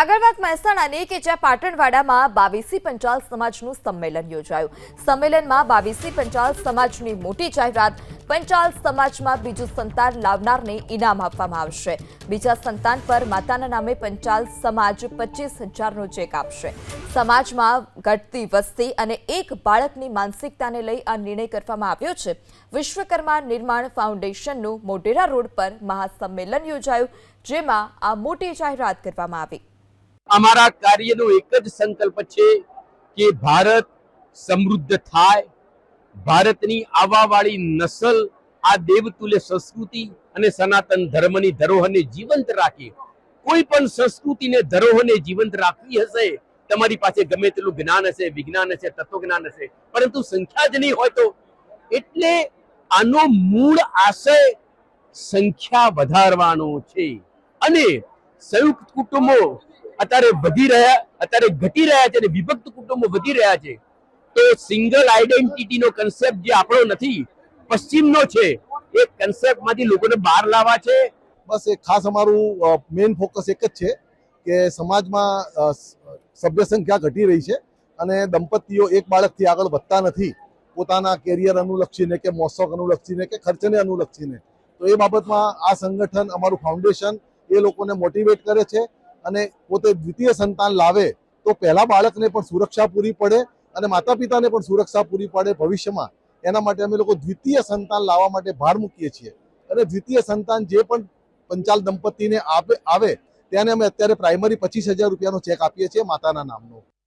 આગળ વાત મહેસાણાની કે જ્યાં પાટણવાડામાં 22 પંચાલ સમાજનું સંમેલન યોજાયું। સંમેલનમાં 22 પંચાલ સમાજની મોટી જાહેરાત। પંચાલ સમાજમાં બીજું સંતાન લાવનારને ઇનામ આપવામાં આવશે। બીજા સંતાન પર માતાના નામે પંચાલ સમાજ 25,000નો ચેક આપશે। સમાજમાં ઘટતી વસ્તી અને એક બાળકની માનસિકતાને લઈ આ નિર્ણય કરવામાં આવ્યો છે। વિશ્વકર્મા નિર્માણ ફાઉન્ડેશનનું મોઢેરા રોડ પર મહાસંમેલન યોજાયું, જેમાં આ મોટી જાહેરાત કરવામાં આવી। અમારા કાર્યનો એક જ સંકલ્પ છે કે ભારત સમૃદ્ધ થાય, ભારતની આવાવાળી નસલ આ દેવતુલ્ય સંસ્કૃતિ અને સનાતન ધર્મની ધરોહરને જીવંત રાખે। કોઈ પણ સંસ્કૃતિને ધરોહરને જીવંત રાખવી હશે, તમારી પાસે ગમે તેટલું જ્ઞાન હશે, વિજ્ઞાન હશે, તત્વજ્ઞાન હશે, પરંતુ સંખ્યા જ નહીં હોય તો। એટલે આનો મૂળ આશય સંખ્યા વધારવાનો છે અને સંયુક્ત કુટુંબો અત્યારે ઘટી રહ્યા છે અને વિભક્ત કુટુંબો વધી રહ્યા છે। તો સિંગલ આઈડેન્ટિટીનો કન્સેપ્ટ જે આપણો નથી, પશ્ચિમનો છે, એ કન્સેપ્ટમાંથી લોકોને બહાર લાવવા છે। બસ એક ખાસ અમારું મેઇન ફોકસ એક જ છે કે સમાજમાં સભ્ય સંખ્યા ઘટી રહી છે અને દંપતીઓ એક બાળકથી આગળ વધતા નથી, પોતાના કેરિયર અનુલક્ષીને કે મોસક અનુલક્ષીને કે ખર્ચને અનુલક્ષીને। તો એ બાબતમાં આ સંગઠન, અમારું ફાઉન્ડેશન એ લોકોને મોટિવેટ કરે છે અને પોતે દ્વિતીય સંતાન લાવે તો પહેલા બાળકને પણ સુરક્ષા પૂરી પડે અને માતા પિતાને પણ સુરક્ષા પૂરી પડે ભવિષ્યમાં। એના માટે અમે લોકો દ્વિતીય સંતાન લાવવા માટે ભાર મૂકીએ છીએ અને દ્વિતીય સંતાન જે પણ પંચાલ દંપતીને આવે તેને અમે અત્યારે પ્રાઇમરી 25,000 રૂપિયાનો ચેક આપીએ છીએ માતાના નામનો।